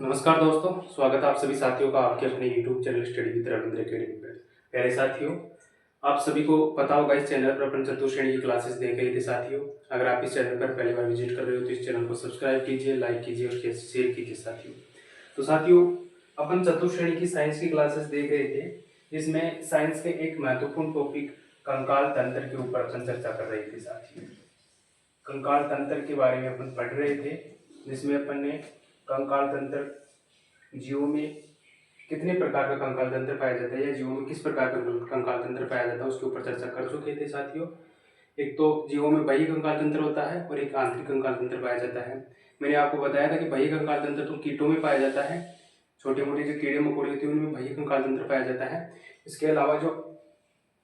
नमस्कार दोस्तों, स्वागत है आप सभी साथियों का आपके अपने YouTube channel study with Ravindra academy पर। प्यारे साथियों, आप सभी को पता होगा इस चैनल पर अपन चतुर्थ श्रेणी की क्लासेस देख रहे थे। साथियों, अगर आप इस चैनल पर पहली बार विजिट कर रहे हो तो इस चैनल को सब्सक्राइब कीजिए, लाइक कीजिए और शेयर कीजिए। साथियों, अपन चतुर्थ श्रेणी की साइंस की क्लासेस देख रहे थे, जिसमें साइंस के एक महत्वपूर्ण टॉपिक कंकाल तंत्र के ऊपर अपन चर्चा कर रहे थे। साथियों, कंकाल तंत्र के बारे में अपन पढ़ रहे थे, जिसमें अपन ने कंकाल तंत्र जीवों में कितने प्रकार का कंकाल तंत्र पाया जाता है या जीवों में किस प्रकार का कंकाल तंत्र पाया जाता है उसके ऊपर चर्चा कर चुके थे। साथियों, एक तो जीवों में बाह्य कंकाल तंत्र होता है और एक आंतरिक कंकाल तंत्र पाया जाता है। मैंने आपको बताया था कि बाह्य कंकाल तंत्र तो कीटों में पाया जाता है, छोटे मोटे जो कीड़े मकोड़े होते हैं उनमें बाह्य कंकाल तंत्र पाया जाता है। इसके अलावा जो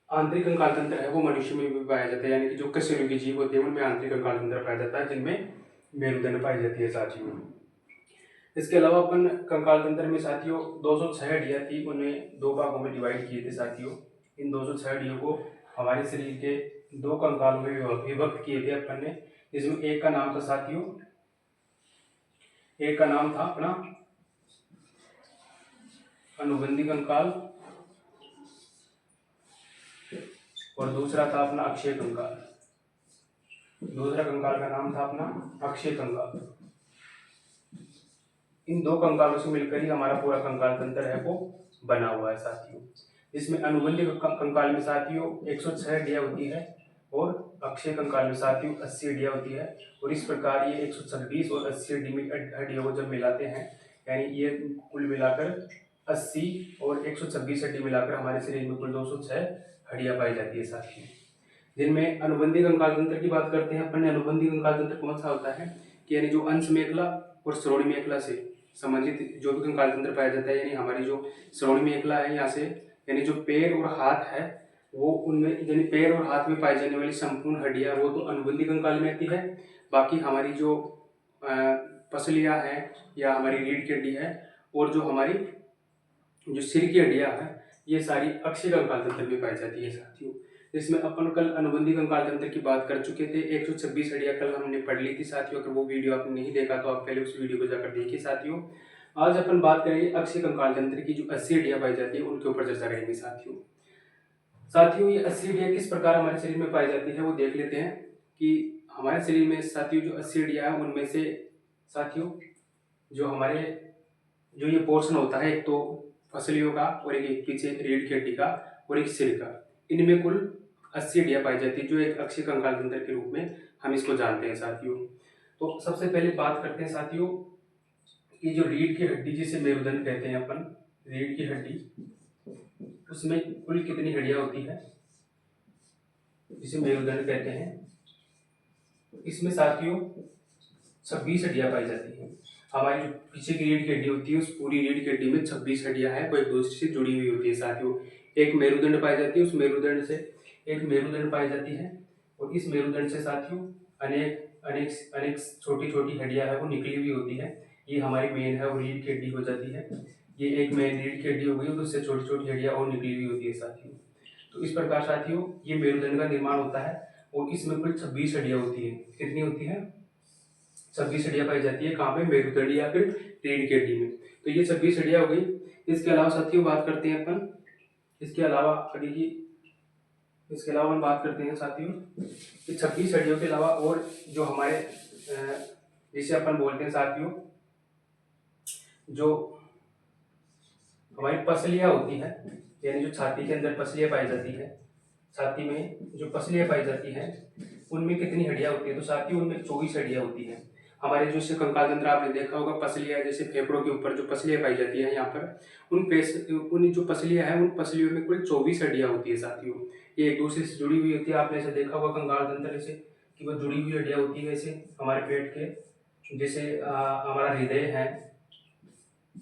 आंतरिक कंकाल तंत्र है वो मनुष्य में भी पाया जाता है, यानी कि जो कशेरुकी जीव होते हैं उनमें आंतरिक कंकाल तंत्र पाया जाता है, जिनमें मेरुदंड पाई जाती है। साथियों, इसके अलावा अपन कंकाल तंत्र में साथियों 206 हड्डियां थी, उन्हें दो भागों में डिवाइड किए थे। साथियों, इन 206 हड्डियों को हमारे शरीर के दो कंकालों में विभक्त किए थे अपन ने, जिसमें एक का नाम था साथियों, एक का नाम था अपना अनुबंधी कंकाल और दूसरा था अपना अक्षय कंकाल। दूसरा कंकाल का नाम था अपना अक्षय कंकाल। इन दो कंकालों से मिलकर ही हमारा पूरा कंकाल तंत्र है वो बना हुआ है। साथियों, इसमें अनुबंधी कंकाल में साथियों 106 हड्डियां होती है और अक्षय कंकाल में साथियों 80 हड्डियां होती है। और इस प्रकार ये 126 और 80 हड्डियों को जब मिलाते हैं, यानी ये कुल मिलाकर 80 और 126 हड्डी मिलाकर हमारे शरीर में कुल 206 हड्डियां पाई जाती है। साथियों, जिनमें अनुबंधी कंकाल तंत्र की बात करते हैं अपन। अनुबंधी कंकाल तंत्र कौन सा होता है कि यानी जो अंश मेखला और श्रोणि मेखला से संबंधित जो भी कंकाल तंत्र पाया जाता है, यानी हमारी जो श्रोणि मेखला है यहाँ से, यानी जो पैर और हाथ है वो, उनमें यानी पैर और हाथ में पाई जाने वाली संपूर्ण हड्डियां वो तो अनुबंधी कंकाल में आती है। बाकी हमारी जो पसलियां हैं या हमारी रीढ़ की हड्डी है और जो हमारी जो सिर की हड्डियां हैं, ये सारी अक्षय कंकाल तंत्र में पाई जाती है। साथियों, जिसमें अपन कल अनुबंधी कंकाल तंत्र की बात कर चुके थे, 126 हड्डियां कल हमने पढ़ ली थी। साथियों, अगर वो वीडियो आपने नहीं देखा तो आप पहले उस वीडियो को जाकर देखिए। साथियों, आज अपन बात करेंगे अक्षय कंकाल तंत्र की, जो 80 हड्डियां पाई जाती है उनके ऊपर चर्चा करेंगे। साथियों, ये 80 हड्डियां किस प्रकार हमारे शरीर में पाई जाती है वो देख लेते हैं कि हमारे शरीर में साथियों जो 80 हड्डियां हैं उनमें से साथियों जो हमारे जो ये पोर्शन होता है, एक तो फसलियों का और एक पीछे रीढ़ की हड्डी का और एक सिर का, इनमें कुल 80 हड्डियां पाई जाती है, जो एक अक्षय कंकाल तंत्र के रूप में हम इसको जानते हैं। साथियों, तो सबसे पहले बात करते हैं साथियों कि जो रीढ़ की हड्डी जिसे मेरुदंड कहते हैं अपन, रीढ़ की हड्डी, उसमें कुल कितनी हड्डियां होती है जिसे मेरुदंड कहते हैं। इसमें साथियों 26 हड्डियां पाई जाती है। हमारी जो पीछे की रीढ़ की हड्डी होती है, उस पूरी रीढ़ की हड्डी में 26 हड्डियां हैं, वो एक दूसरे से जुड़ी हुई होती है। साथियों, एक मेरुदंड पाई जाती है, उस मेरुदंड से एक मेरुदंड पाई जाती है और इस मेरुदंड से साथियों अनेक अनेक अनेक छोटी छोटी हड्डियां है वो निकली हुई होती है। ये हमारी मेन है वो रीढ़ की हड्डी हो जाती है। ये एक मेन रीढ़ की हड्डी हो गई और उससे छोटी छोटी हड्डियां और निकली हुई होती है। साथियों, तो इस प्रकार साथियों ये मेरुदंड का निर्माण होता है और इसमें कुल 26 हड्डियां होती है। कितनी होती है? 26 हड्डियां पाई जाती है। कहाँ पे? मेरुदंड या फिर रीढ़ की हड्डी में। तो ये 26 हड्डियां हो गई। इसके अलावा साथियों बात करते हैं अपन, इसके अलावा हड्डी की, इसके अलावा हम बात करते हैं साथियों कि 26 हड्डियों के अलावा और जो हमारे जिसे अपन बोलते हैं साथियों, जो हमारी पसलियां होती है, यानी जो छाती के अंदर पसलियां पाई जाती है, छाती में जो पसलियां पाई जाती है उनमें कितनी हड्डियां होती है? तो साथियों उनमें 24 हड्डियां होती है। हमारे जो इससे कंकाल तंत्र आपने देखा होगा, पसलियां जैसे फेफड़ों के ऊपर जो पसलियां पाई जाती है, यहाँ पर उन जो पसलियां हैं उन पसलियों में कुल 24 हड्डियां होती है। साथियों, ये एक दूसरे से जुड़ी हुई होती है। आपने ऐसे देखा होगा कंकाल तंत्र से कि वो जुड़ी हुई हड्डियां होती है, जैसे हमारे पेट के, जैसे हमारा हृदय है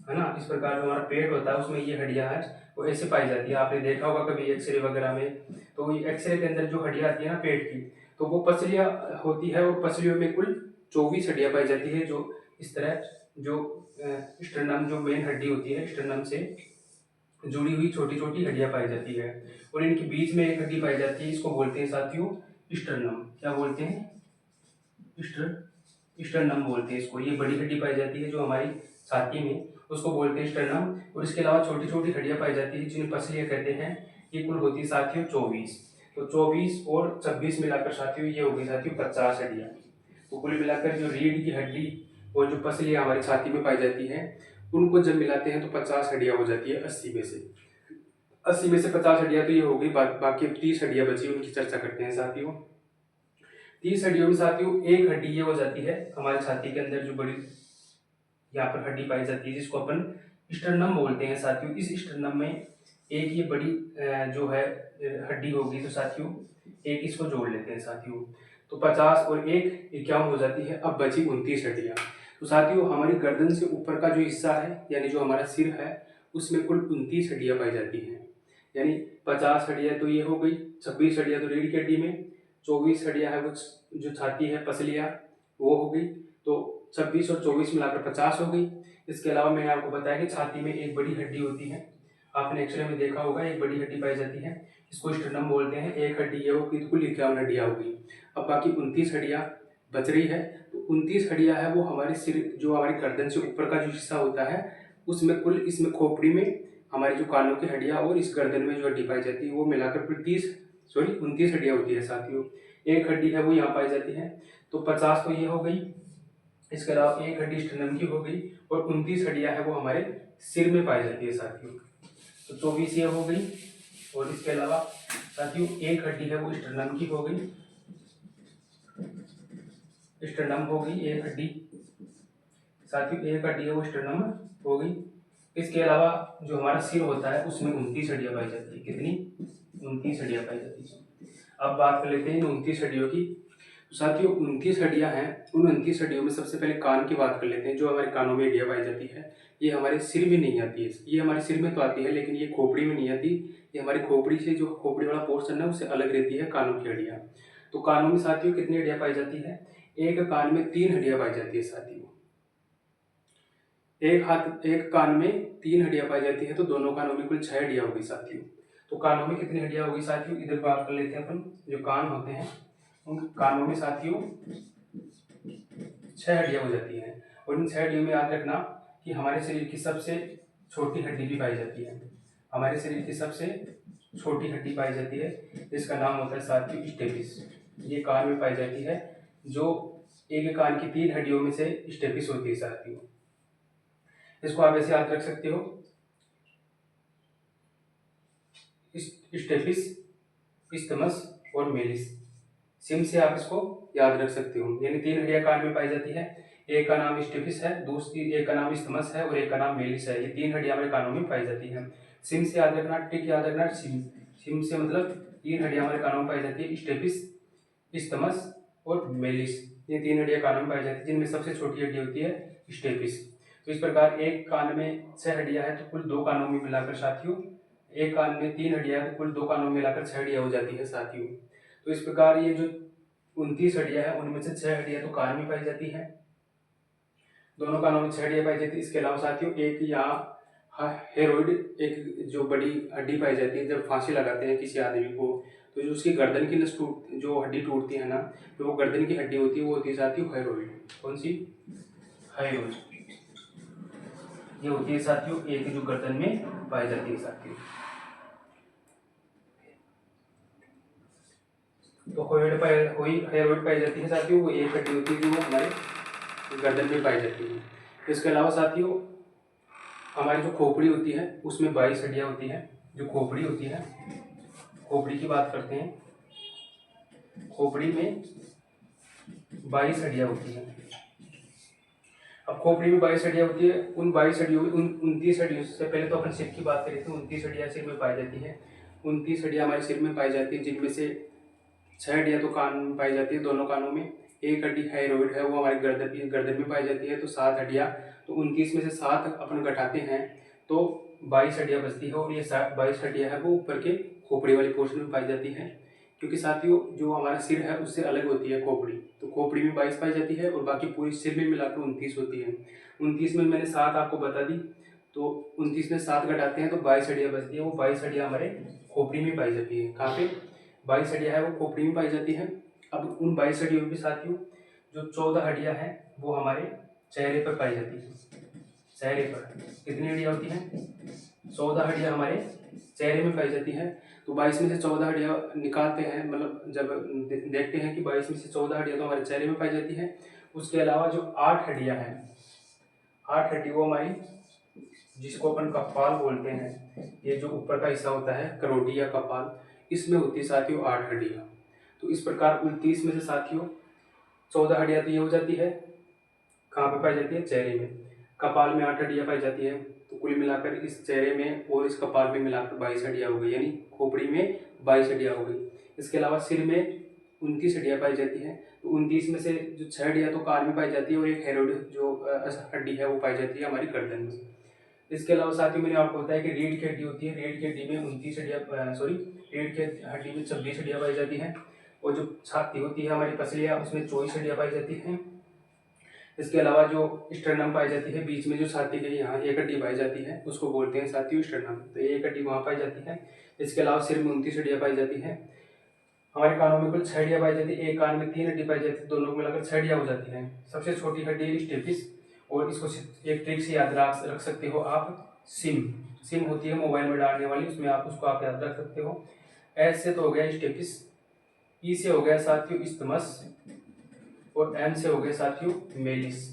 ना, इस प्रकार हमारा पेट होता है उसमें ये हड्डियां है वो ऐसे पाई जाती है। आपने देखा होगा कभी एक्सरे वगैरह में, तो ये एक्सरे के अंदर जो हड्डियां आती है ना पेट की, तो वो पसलियां होती है और पसलियों में कुल 24 हड्डियां पाई जाती है, जो इस तरह जो स्टर्नम जो मेन हड्डी होती है, स्टर्नम से जुड़ी हुई छोटी छोटी हड्डियां पाई जाती है। और इनके बीच में एक हड्डी पाई जाती है, इसको बोलते हैं साथियों स्टर्नम। क्या बोलते हैं? स्टर्नम बोलते हैं इसको। ये बड़ी हड्डी पाई जाती है जो हमारी छाती में, उसको बोलते हैं स्टर्नम। और इसके अलावा छोटी छोटी हड्डियां पाई जाती है जिन्हें पसलियां कहते हैं। ये कुल होती है साथियों 24। तो 24 और 26 मिलाकर साथियों ये होगी साथियों 50 हड्डियां। तो कुल मिलाकर जो रीढ़ की हड्डी और जो पसलियां हमारी छाती में पाई जाती हैं उनको जब मिलाते हैं तो 50 हड्डियां हो जाती है 80 में से। 80 में से 50 हड्डियां तो ये हो गई, बाकी 30 हड्डियां बची उनकी चर्चा करते हैं साथियों। 30 हड्डियों में साथियों एक हड्डी ये हो जाती है हमारी छाती के अंदर जो बड़ी यहाँ पर हड्डी पाई जाती है जिसको अपन स्टर्नम बोलते हैं साथियों। इस स्टर्नम में एक ये बड़ी जो है हड्डी होगी तो साथियों एक इसको जोड़ लेते हैं साथियों। तो 50 और 1 51 हो जाती है। अब बची 29 हड्डियां। तो साथियों हमारी गर्दन से ऊपर का जो हिस्सा है यानी जो हमारा सिर है उसमें कुल 29 हड्डियां पाई जाती हैं। यानी 50 हड्डियां तो ये हो गई, 26 हड्डियां तो रीढ़ की हड्डी में, 24 हड्डियां है वो जो छाती है पसलियां वो हो गई। तो 26 और 24 मिलाकर 50 हो गई। इसके अलावा मैंने आपको बताया कि छाती में एक बड़ी हड्डी होती है, आपने एक्सरे में देखा होगा, एक बड़ी हड्डी पाई जाती है, इसको स्टर्नम बोलते हैं। एक हड्डी ये होगी तो कुल 51 हड्डियां होगी। अब बाकी 29 हड्डियां बच रही है। तो 29 हड्डियां है वो हमारे सिर जो हमारी गर्दन से ऊपर का जो हिस्सा होता है उसमें कुल, इसमें खोपड़ी में हमारी जो कानों की हड्डियां और इस गर्दन में जो हड्डी पाई जाती है वो मिलाकर कुल 29 हड्डियां होती है साथियों। एक हड्डी है वो यहाँ पाई जाती है। तो 50 तो ये हो गई, इसके अलावा एक हड्डी स्टर्नम की हो गई और 29 हड्डियां है वो हमारे सिर में पाई जाती है साथियों। तो 24 ये हो गई और इसके अलावा साथियों एक हड्डी है वो स्टर्नम की हो गई, स्टर्नम हो गई एक हड्डी साथियों, एक हड्डी है वो स्टर्नम हो गई। इसके अलावा जो हमारा सिर होता है उसमें 29 हड्डियां पाई जाती है। कितनी? 29 हड्डियां पाई जाती है। अब बात कर लेते हैं 29 हड्डियों की। तो साथियों 29 हड्डियां हैं, उन 29 हड्डियों में सबसे पहले कान की बात कर लेते हैं। जो हमारे कानों में हड्डियां पाई जाती है ये हमारे सिर में नहीं आती है। ये हमारे सिर में तो आती है लेकिन ये खोपड़ी में नहीं आती। ये हमारी खोपड़ी से, जो खोपड़ी वाला पोर्शन है उससे अलग रहती है कानों की हड्डियां। तो कानों में साथियों कितनी हड्डियां पाई जाती है? एक कान में 3 हड्डियां पाई जाती है साथियों। एक कान में 3 हड्डियां पाई जाती है तो दोनों कानों में कुल 6 हड्डियां होगी साथियों। तो कानों में कितनी हड्डियां होगी साथियों? इधर बात कर लेते हैं अपन। जो कान होते हैं उन कानों में साथियों 6 हड्डियां हो जाती हैं। और इन 6 हड्डियों में याद रखना कि हमारे शरीर की सबसे छोटी हड्डी भी पाई जाती है। हमारे शरीर की सबसे छोटी हड्डी पाई जाती है जिसका नाम होता है साथियों स्टेपिस। ये कान में पाई जाती है, जो एक कान की 3 हड्डियों में से स्टेपिस होती है साथियों। इसको आप ऐसे याद रख सकते हो, स्टेपिस, इस्थमस और मेलिस। सिम से आप इसको याद रख सकते हो। यानी 3 हड्डियां कान में पाई जाती है, एक का नाम स्टेपिस है, दूसरी एक का नाम इस्थमस है और एक का नाम मेलिस है। ये 3 हड्डियां हमारे कानों में पाई जाती है। सिम से याद रखना, टिक याद रखना, सिम से मतलब 3 हड्डियां हमारे कानों में पाई जाती है, स्टेपिस, इस्थमस और मेलिस। ये 3 हड्डियां कानों में पाई जाती है जिनमें सबसे छोटी हड्डी होती है स्टेपिस। तो इस प्रकार एक कान में 6 हड्डियां हैं तो कुल 2 कानों में मिलाकर साथियों, एक कान में 3 हड्डियां हैं तो कुल 2 कानों में मिलाकर 6 हड्डियां हो जाती है साथियों। तो इस प्रकार ये जो 29 हड्डियां हैं उनमें से 6 हड्डियां तो कान में पाई जाती है, दोनों कानों में 6 हड्डियां पाई जाती है। इसके अलावा साथियों एक यहाँ हेरोइड, एक जो बड़ी हड्डी पाई जाती है जब फांसी लगाते हैं किसी आदमी को, तो जो उसकी गर्दन की नस जो हड्डी टूटती है ना, तो वो गर्दन की हड्डी होती है, वो होती है साथियों हेरोइड। कौन सी? हेरोइड। ये होती है साथियों एक जो गर्दन में पाई जाती है साथियों। तो हेरोइड पाई जाती है साथियों, वो एक हड्डी होती है जो हमारे गर्दन में पाई जाती है। इसके अलावा साथियों हमारी जो खोपड़ी होती है उसमें 22 हड्डियां होती हैं। जो खोपड़ी होती है, खोपड़ी की बात करते हैं, खोपड़ी में 22 हड्डियां होती हैं। अब खोपड़ी में 22 हड्डियां होती है, उन 22 हड्डियों में 29 हड्डियों से पहले तो अपन सिर की बात करें तो 29 हड्डियां सिर में पाई जाती है। 29 हड्डियां हमारे सिर में पाई जाती है जिनमें से 6 हड्डियां तो कान में पाई जाती है, दोनों कानों में। एक हड्डी हेरोइड है वो हमारी गर्दन में पाई जाती है, तो 7 हड्डियां। तो 29 में से 7 अपन घटाते हैं तो 22 हड्डियां बचती है और ये 22 हड्डियां है वो ऊपर के खोपड़ी वाले पोर्शन में पाई जाती है। क्योंकि साथियों जो हमारा सिर है उससे अलग होती है खोपड़ी, तो खोपड़ी में 22 पाई जाती है और बाकी पूरी सिर में मिलाकर 29 होती है। 29 में मैंने 7 आपको बता दी, तो 29 में 7 घटाते हैं तो 22 हड्डियां बचती है। वो 22 हड्डियां हमारे खोपड़ी में पाई जाती है। कहाँ पे? 22 हड्डियां है वो खोपड़ी में पाई जाती है। अब उन 22 हड्डियों में साथियों जो 14 हड्डियां हैं वो हमारे चेहरे पर पाई जाती है। चेहरे पर कितनी हड्डियाँ होती हैं? 14 हड्डियाँ हमारे चेहरे में पाई जाती हैं। तो 22 में से 14 हड्डियाँ निकालते हैं, मतलब जब देखते हैं कि 22 में से 14 हड्डियाँ तो हमारे चेहरे में पाई जाती हैं। उसके अलावा जो 8 हड्डियाँ हैं, 8 हड्डी वो हमारी, जिसको अपन कपाल बोलते हैं, ये जो ऊपर का हिस्सा होता है करोटी या कपाल, इसमें होती है साथियों 8 हड्डियाँ। तो इस प्रकार 29 में से साथियों 14 हड्डियाँ तो ये हो जाती है, कहाँ पे पाई जाती है? चेहरे में। कपाल में 8 हड्डियाँ पाई जाती है, तो कुल मिलाकर इस चेहरे में और इस कपाल में मिलाकर 22 हड्डियाँ हो गई, यानी खोपड़ी में 22 हड्डियाँ हो गई। इसके अलावा सिर में 29 हड्डियाँ पाई जाती हैं। तो 29 में से जो 6 हड्डियाँ तो कान में पाई जाती है और एक हेरोड जो हड्डी है वो पाई जाती है हमारी गर्दन में। इसके अलावा साथियों मैंने आपको बताया कि रीढ़ की हड्डी होती है। रीढ़ की हड्डी में 29 हड्डियाँ, रीढ़ की हड्डी में 26 हड्डियाँ पाई जाती हैं। और जो छाती होती है हमारी पसलियाँ, उसमें 24 हड्डियाँ पाई जाती हैं। इसके अलावा जो स्टर्नम पाई जाती है, बीच में जो छाती के यहाँ एक हड्डी पाई जाती है, उसको बोलते हैं साथियों स्टर्नम। तो एक हड्डी वहाँ पाई जाती है। इसके अलावा सिर में 29 हड्डियाँ पाई जाती है। हमारे कानों में कुल 6 हड्डियाँ पाई जाती है। एक कान में 3 हड्डी पाई जाती है, दोनों को मिलाकर 6 हड्डियाँ हो जाती हैं। सबसे छोटी हड्डी स्टेपिस, और इसको एक ट्रिक से याद रख सकते हो आप, सिम होती है मोबाइल में डालने वाली, उसमें उसको आप याद रख सकते हो। एस से तो हो गया स्टेपिस, ई से हो गया साथियों इस्थमस, और एम से हो गया साथियों मेलिस।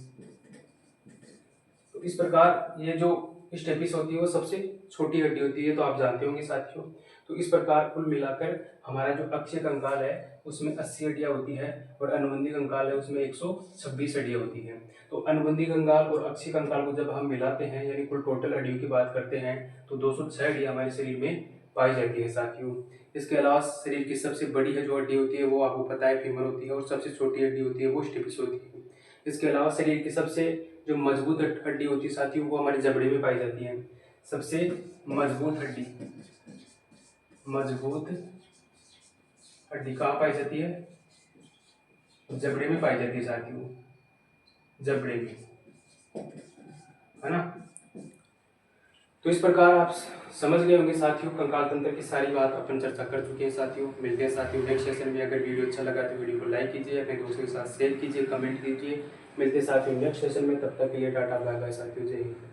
तो इस प्रकार ये जो स्टेपिस होती है वो सबसे छोटी हड्डी होती है, तो आप जानते होंगे साथियों। तो इस प्रकार कुल मिलाकर हमारा जो अक्षीय कंकाल है उसमें 80 हड्डियाँ होती है, और अनुबंधी कंकाल है उसमें 126 हड्डियाँ होती हैं। तो अनुबंधी कंकाल और अक्षीय कंकाल को जब हम मिलाते हैं, यानी कुल टोटल हड्डियों की बात करते हैं, तो 206 हड्डियाँ हमारे शरीर में पाई जाती है साथियों। इसके अलावा शरीर की सबसे बड़ी जो हड्डी होती है वो आपको पता है फीमर होती है, और सबसे छोटी हड्डी होती है वो स्टेपिस होती है। इसके अलावा शरीर की सबसे जो मजबूत हड्डी होती है साथियों वो हमारे जबड़े में पाई जाती है। सबसे मजबूत हड्डी कहाँ पाई जाती है? जबड़े में पाई जाती है साथियों, जबड़े में, है ना। तो इस प्रकार आप समझ गए होंगे साथियों, कंकाल तंत्र की सारी बात अपन चर्चा कर चुके हैं साथियों। मिलते हैं साथियों नेक्स्ट सेशन में। अगर वीडियो अच्छा लगा तो वीडियो को लाइक कीजिए, अपने दोस्तों के साथ शेयर कीजिए, कमेंट कीजिए। मिलते हैं साथियों नेक्स्ट सेशन में, तब तक के लिए टाटा बाय बाय साथियों, जय हिंद।